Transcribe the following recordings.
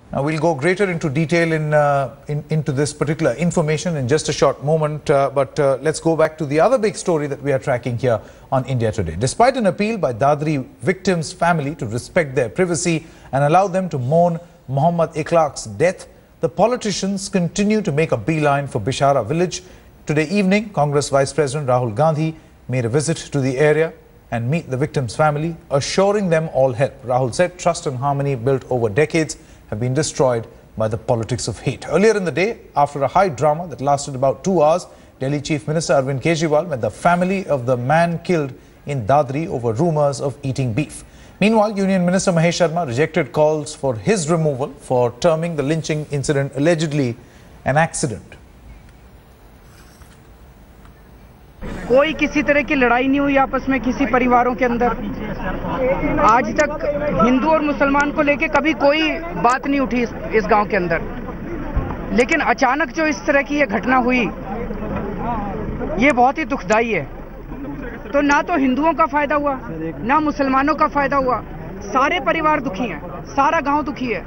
Now we'll go greater into detail into this particular information in just a short moment, but let's go back to the other big story that we are tracking here on India Today. Despite an appeal by Dadri victims' family to respect their privacy and allow them to mourn Mohammad Akhlaq's death, the politicians continue to make a beeline for Bisara village. Today evening, Congress Vice President Rahul Gandhi made a visit to the area and meet the victims' family, assuring them all help. Rahul said trust and harmony built over decades have been destroyed by the politics of hate. Earlier in the day, after a high drama that lasted about 2 hours, Delhi Chief Minister Arvind Kejriwal met the family of the man killed in Dadri over rumours of eating beef. Meanwhile, Union Minister Mahesh Sharma rejected calls for his removal for terming the lynching incident allegedly an accident. कोई किसी तरह की लड़ाई नहीं हुई आपस में किसी परिवारों के अंदर। आज तक हिंदू और मुसलमान को लेके कभी कोई बात नहीं उठी इस गांव के अंदर, लेकिन अचानक जो इस तरह की ये घटना हुई, ये बहुत ही दुखदाई है। तो ना तो हिंदुओं का फायदा हुआ, ना मुसलमानों का फायदा हुआ, सारे परिवार दुखी हैं, सारा गांव दुखी है।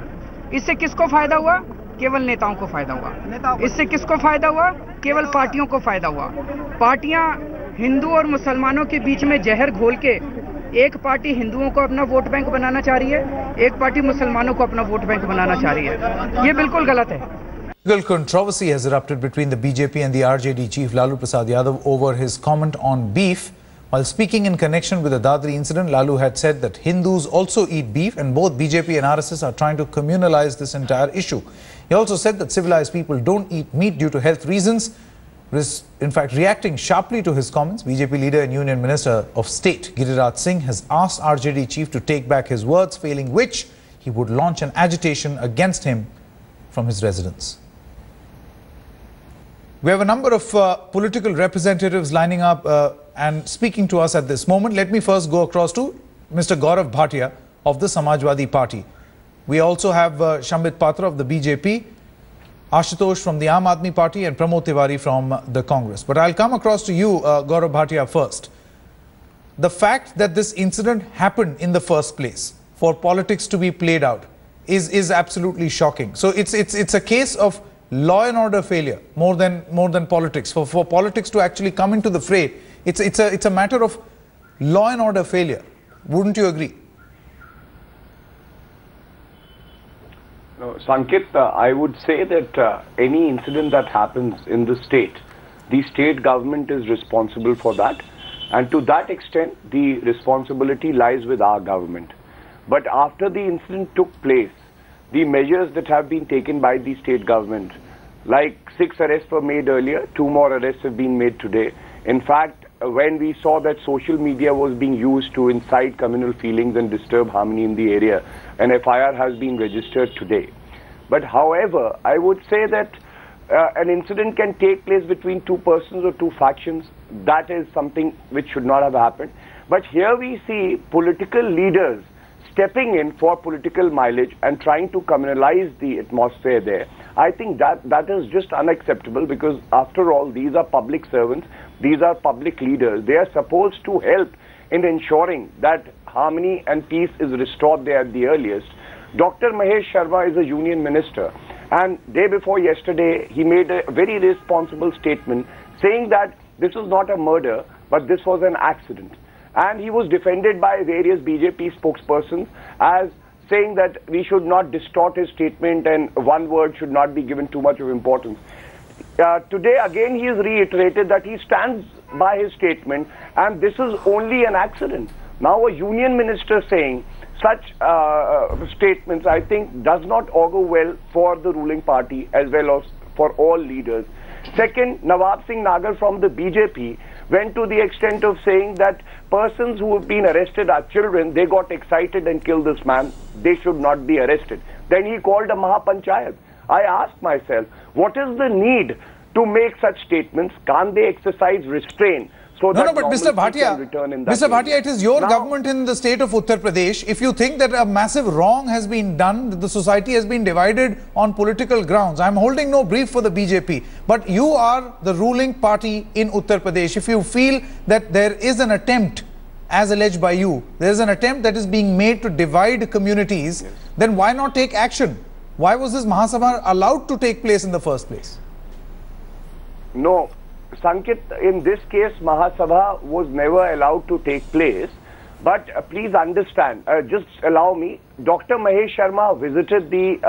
इससे किसको फायदा हुआ? केवल नेताओं को फायदा हुआ। इससे किसको फायदा हुआ? केवल पार्टियों को फायदा हुआ। पार्टियां हिंदू और मुसलमानों के बीच में जहर घोल के एक पार्टी हिंदुओं को अपना वोट बैंक बनाना चाह रही है, एक पार्टी मुसलमानों को अपना वोट बैंक बनाना चाह रही है। ये बिल्कुल गलत है। Legal controversy has erupted between the BJP and the RJD chief Lalu Prasad Yadav over his comment on beef. While speaking in connection with the Dadri incident, Lalu had said that Hindus also eat beef and both BJP and RSS are trying to communalize this entire issue. He also said that civilized people don't eat meat due to health reasons. In fact, reacting sharply to his comments, BJP leader and Union Minister of State Giriraj Singh has asked RJD chief to take back his words, failing which he would launch an agitation against him from his residence. We have a number of political representatives lining up and speaking to us at this moment. Let me first go across to Mr. Gaurav Bhatia of the Samajwadi Party. We also have Shambit Patra of the BJP, Ashutosh from the Aam Aadmi Party and Pramod Tiwari from the Congress. But I'll come across to you, Gaurav Bhatia, first. The fact that this incident happened in the first place for politics to be played out is absolutely shocking. So it's a case of law and order failure more than politics. For politics to actually come into the fray, it's a matter of law and order failure. Wouldn't you agree? No, Sankit, I would say that any incident that happens in the state government is responsible for that, and to that extent the responsibility lies with our government. But after the incident took place, the measures that have been taken by the state government, like 6 arrests were made earlier, 2 more arrests have been made today. In fact, when we saw that social media was being used to incite communal feelings and disturb harmony in the area, an FIR has been registered today. But however, I would say that an incident can take place between 2 persons or 2 factions. That is something which should not have happened. But here we see political leaders stepping in for political mileage and trying to communalize the atmosphere there. I think that is just unacceptable, because after all, these are public servants, these are public leaders. They are supposed to help in ensuring that harmony and peace is restored there at the earliest. Dr. Mahesh Sharma is a union minister, and day before yesterday he made a very responsible statement saying that this was not a murder but this was an accident. And he was defended by various BJP spokespersons as saying that we should not distort his statement and one word should not be given too much of importance. Today again he has reiterated that he stands by his statement and this is only an accident. Now a union minister saying such statements, I think, does not augur well for the ruling party as well as for all leaders. Second, Nawab Singh Nagar from the BJP went to the extent of saying that persons who have been arrested are children, they got excited and killed this man, they should not be arrested. Then he called a Mahapanchayat. I asked myself, what is the need to make such statements? Can't they exercise restraint? So no, but Mr. Bhatia, it is your government in the state of Uttar Pradesh. If you think that a massive wrong has been done, that the society has been divided on political grounds, I am holding no brief for the BJP. But you are the ruling party in Uttar Pradesh. If you feel that there is an attempt, as alleged by you, there is an attempt that is being made to divide communities, then why not take action? why was this Mahasabha allowed to take place in the first place? No, Sankit, in this case, Mahasabha was never allowed to take place. But please understand, just allow me, Dr. Mahesh Sharma visited the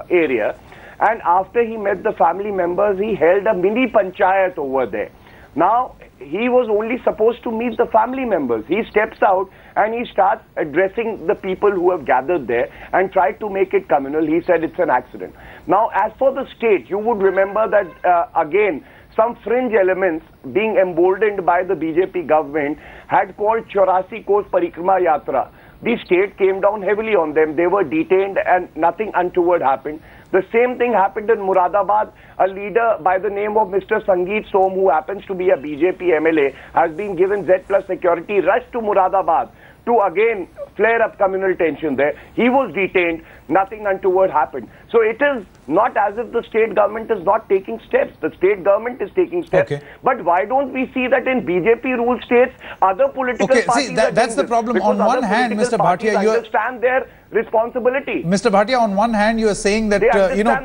area, and after he met the family members, he held a mini panchayat over there. Now, he was only supposed to meet the family members. He steps out and he starts addressing the people who have gathered there and tried to make it communal. He said it's an accident. Now, as for the state, you would remember that again, some fringe elements being emboldened by the BJP government had called 84 Kos Parikrama Yatra. The state came down heavily on them. They were detained and nothing untoward happened. The same thing happened in Muradabad. A leader by the name of Mr. Sangeet Som, who happens to be a BJP MLA, has been given Z+ security, rushed to Muradabad to again flare up communal tension there. He was detained, nothing untoward happened. So it is not as if the state government is not taking steps. The state government is taking steps. Okay. But why don't we see that in BJP ruled states, other political parties see, that's the problem. On one hand, Mr. Bhatia, you understand their responsibility. Mr. Bhatia, on one hand, you are saying that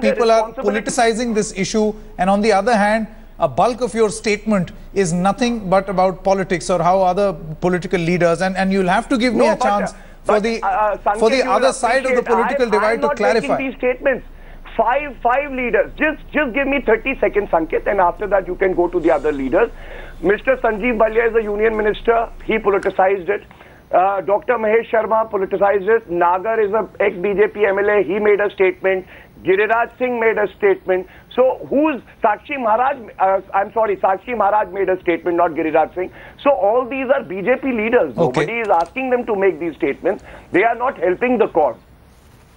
people are politicizing this issue, and on the other hand, a bulk of your statement is nothing but about politics or how other political leaders, and you'll have to give me a chance for the other side of the political divide to clarify. These statements. Five leaders. Just give me 30 seconds, Sankit, and after that you can go to the other leaders. Mr. Sanjeev Balya is a union minister. He politicized it. Dr. Mahesh Sharma politicized it. Nagar is an ex-BJP MLA. He made a statement. Giriraj Singh made a statement. So who's Sakshi Maharaj? Sakshi Maharaj made a statement, not Giriraj Singh. So all these are BJP leaders. Nobody is asking them to make these statements. They are not helping the cause.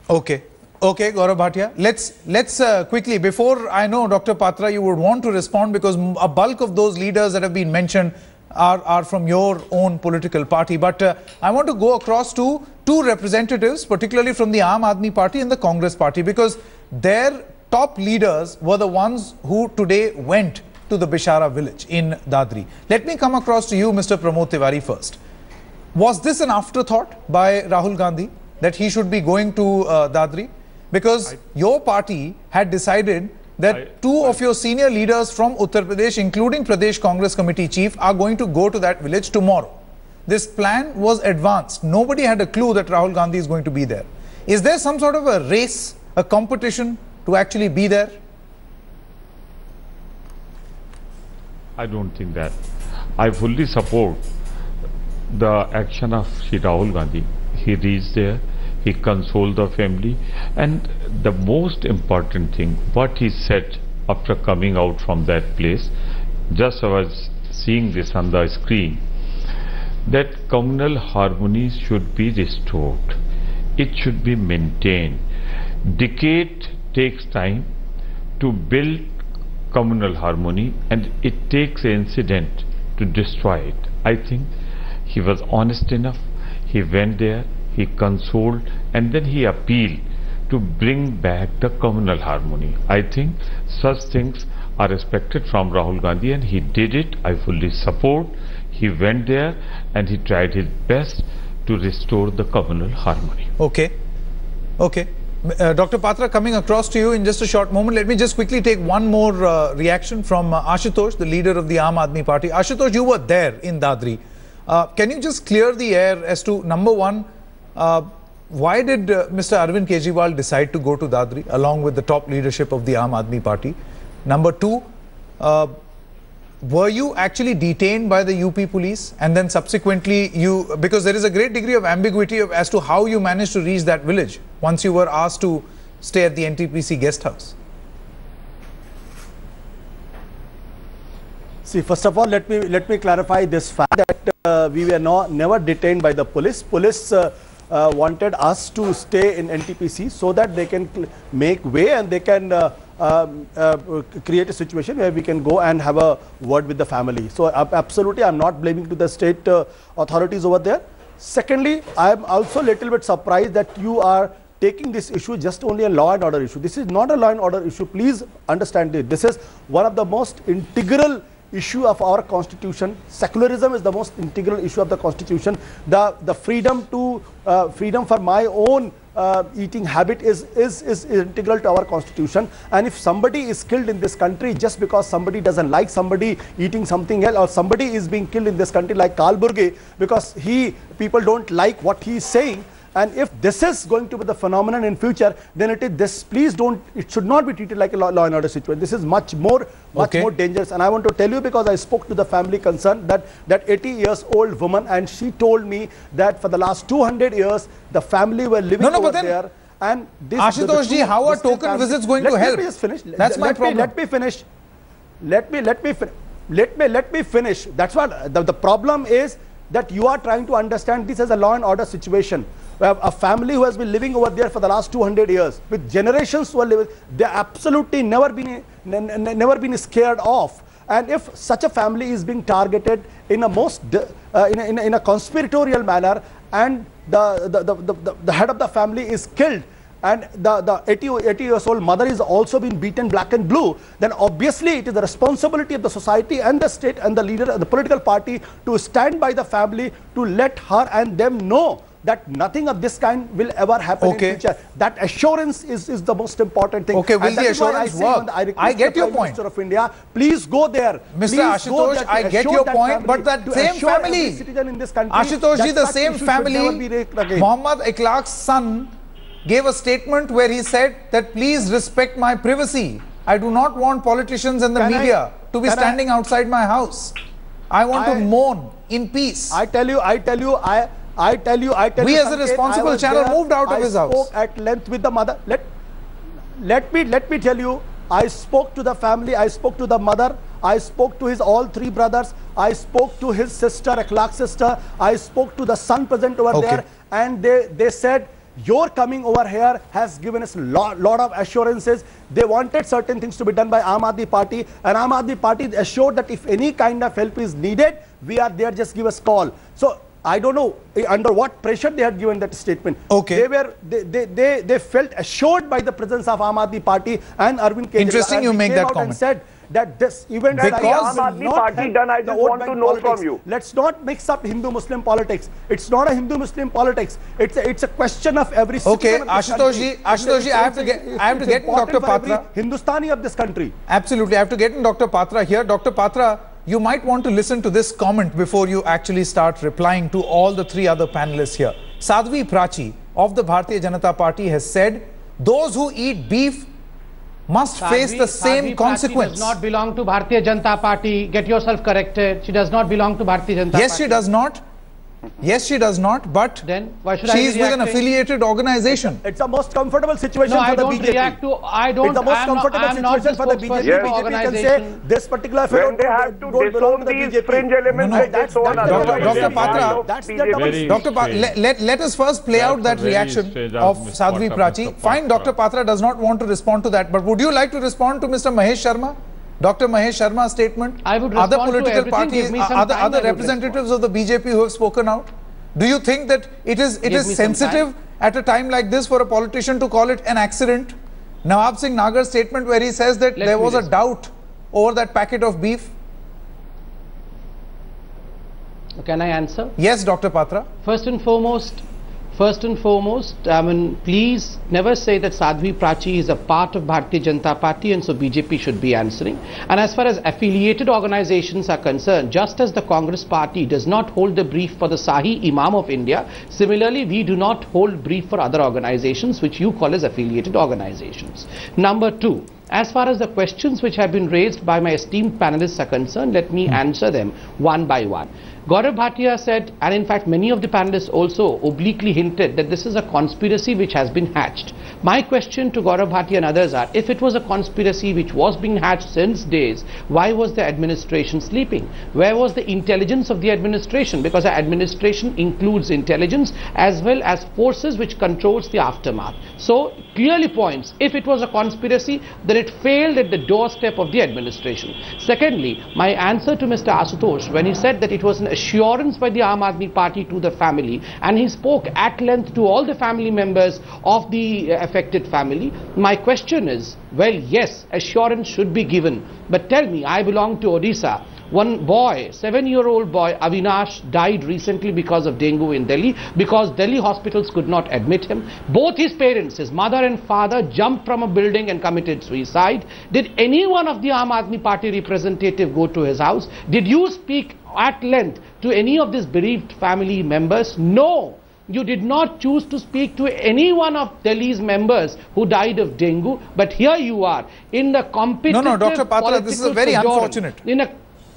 Okay, Gaurav Bhatia. Let's quickly, before I know Dr. Patra, you would want to respond because a bulk of those leaders that have been mentioned are from your own political party. But I want to go across to two representatives, particularly from the Aam Aadmi Party and the Congress Party, because their top leaders were the ones who today went to the Bisara village in Dadri. Let me come across to you, Mr. Pramod Tiwari, first. Was this an afterthought by Rahul Gandhi that he should be going to Dadri? Because your party had decided that two of your senior leaders from Uttar Pradesh, including Pradesh Congress Committee Chief, are going to go to that village tomorrow. This plan was advanced. Nobody had a clue that Rahul Gandhi is going to be there. Is there some sort of a race, a competition to actually be there? I don't think that. I fully support the action of Shri Rahul Gandhi. He reached there, he consoled the family, and the most important thing, what he said after coming out from that place, just I was seeing this on the screen, that communal harmony should be restored. It should be maintained. Decade takes time to build communal harmony, and it takes an incident to destroy it. I think he was honest enough. He went there, he consoled, and then he appealed to bring back the communal harmony. I think such things are expected from Rahul Gandhi, and he did it. I fully support. He went there and he tried his best to restore the communal harmony. Okay. Dr. Patra, coming across to you in just a short moment. Let me just quickly take one more reaction from Ashutosh, the leader of the Aam Aadmi Party. Ashutosh, you were there in Dadri. Can you just clear the air as to, number one, why did Mr. Arvind Kejriwal decide to go to Dadri along with the top leadership of the Aam Aadmi Party? Number two, were you actually detained by the UP police, and then subsequently because there is a great degree of ambiguity as to how you managed to reach that village once you were asked to stay at the NTPC guest house? See, first of all, let me clarify this fact that we were never detained by the police. Police wanted us to stay in NTPC so that they can make way and they can create a situation where we can go and have a word with the family. So absolutely, I'm not blaming to the state authorities over there. Secondly, I am also a little bit surprised that you are taking this issue just only a law and order issue. This is not a law and order issue. Please understand it. This is one of the most integral issue of our constitution. Secularism is the most integral issue of the constitution. The freedom for my own eating habit is integral to our constitution. And if somebody is killed in this country just because somebody doesn't like somebody eating something else, or somebody is being killed in this country like Kalburgi because people don't like what he is saying, and if this is going to be the phenomenon in future, then it should not be treated like a law and order situation. This is much more dangerous. And I want to tell you, because I spoke to the family concerned, that 80 years old woman, and she told me that for the last 200 years, the family were living over there. And this, Ashutosh ji, how are token visits going to help? Let me just finish. That's my problem. Let me finish. Let me finish. That's what the problem is, that you are trying to understand this as a law and order situation. We have a family who has been living over there for the last 200 years, with generations who are living. They absolutely never been scared off. And if such a family is being targeted in a in a conspiratorial manner, and the head of the family is killed, and the 80 years old mother is also been beaten black and blue, then obviously it is the responsibility of the society and the state and the leader of the political party to stand by the family, to let her and them know that nothing of this kind will ever happen in future. That assurance is the most important thing. Okay, will the assurance work? I get your point. Minister of India, please go there. Mr. Ashutosh, I get your point, but that same family, citizen in this country, Ashutosh ji, the same family, Mohammad Akhlaq's son gave a statement where he said that please respect my privacy. I do not want politicians and the media to be standing outside my house. I want to mourn in peace. I tell you, we as a responsible channel moved out of his house. I spoke at length with the mother. Let me tell you, I spoke to the family, I spoke to the mother, I spoke to his all three brothers, I spoke to his sister, Akhlaq's sister, I spoke to the son present over there, and they said, your coming over here has given us a lot of assurances. They wanted certain things to be done by Aam Aadmi Party, and Aam Aadmi Party assured that if any kind of help is needed, we are there, just give us a call. So I don't know under what pressure they had given that statement. They felt assured by the presence of Aam Aadmi Party and Arvind Kejriwal. Interesting, you make that comment. And said that this event because Aam Aadmi Party done, I just want to know from you. Let's not mix up Hindu-Muslim politics. It's not a Hindu-Muslim politics. It's a question of every citizen of this country. Ashutosh ji, I have to get in Dr. Patra. Hindustani of this country. Absolutely, I have to get in Dr. Patra here. Dr. Patra, you might want to listen to this comment before you actually start replying to all the three other panelists here. Sadhvi Prachi of the Bharatiya Janata Party has said, those who eat beef must face the same consequence. She does not belong to Bharatiya Janata Party. Get yourself corrected. She does not belong to Bharatiya Janata Party. Yes, she does not. Yes, she does not, but then why should she is with an affiliated organization. It's the most comfortable situation for the It's BJP. the most comfortable situation for the BJP. BJP can say this particular fellow when they have to disown these fringe elements, Dr. Patra, let us first play out that reaction of Sadhvi Prachi. Fine, Dr. Patra does not want to respond to that, but would you like to respond to Mr. Mahesh Sharma? Dr. Mahesh Sharma's statement, I would other political parties, other representatives of the BJP who have spoken out. Do you think that it is sensitive at a time like this for a politician to call it an accident? Nawab Singh Nagar's statement where he says that there was a doubt over that packet of beef. Can I answer? Yes, Dr. Patra. First and foremost, I mean, please never say that Sadhvi Prachi is a part of Bharatiya Janata Party and so BJP should be answering. And as far as affiliated organizations are concerned, just as the Congress Party does not hold the brief for the Sahi Imam of India, similarly we do not hold brief for other organizations which you call as affiliated organizations. Number two, as far as the questions which have been raised by my esteemed panelists are concerned, let me answer them one by one. Gaurav Bhatia said, and in fact many of the panelists also obliquely hinted that this is a conspiracy which has been hatched. My question to Gaurav Bhatia and others are, if it was a conspiracy which was being hatched since days, why was the administration sleeping? Where was the intelligence of the administration? Because our administration includes intelligence as well as forces which controls the aftermath. So clearly points, if it was a conspiracy, then it failed at the doorstep of the administration. Secondly, my answer to Mr. Ashutosh, when he said that it was an assurance by the Aam Aadmi Party to the family, and he spoke at length to all the family members of the affected family, my question is, well, yes, assurance should be given, but tell me, I belong to Odisha. One boy, 7-year-old boy, Avinash, died recently because of dengue in Delhi, because Delhi hospitals could not admit him. Both his parents, his mother and father, jumped from a building and committed suicide. Did any one of the Aam Aadmi Party representative go to his house? Did you speak at length to any of these bereaved family members? No. You did not choose to speak to any one of Delhi's members who died of dengue, but here you are in the competitive. No, Dr. Patra, this is very unfortunate.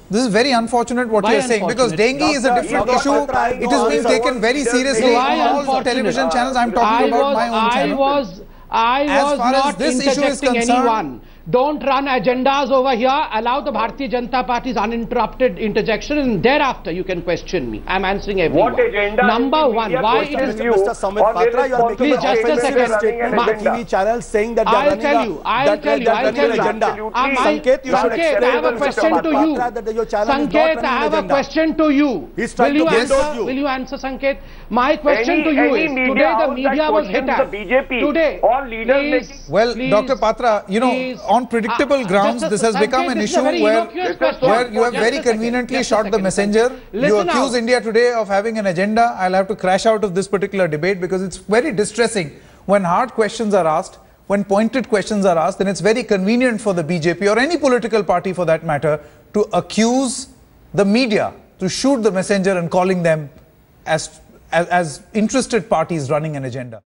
This is very unfortunate what you are saying, because dengue is a different issue. It is being taken very seriously on all television channels. I am talking about my own channel. I was not interjecting anyone. Don't run agendas over here. Allow the Bharatiya Janata Party's uninterrupted interjection, and thereafter you can question me. I'm answering everyone. What agenda? Number one, why it is Mr. Samit Patra, you are making please just a second. TV channel saying that they are running I'll tell you. agenda. Sanket, you should I have a question to you. Sanket, I have a question to you. Will you answer, Sanket? My question to you is, today the media was hit at. Today, all leaders well, Dr. Patra, you know, on predictable grounds, this has become an issue where you have very conveniently shot the messenger. You accuse India Today of having an agenda. I'll have to crash out of this particular debate because it's very distressing when hard questions are asked, when pointed questions are asked, then it's very convenient for the BJP or any political party for that matter to accuse the media, to shoot the messenger and calling them as interested parties running an agenda.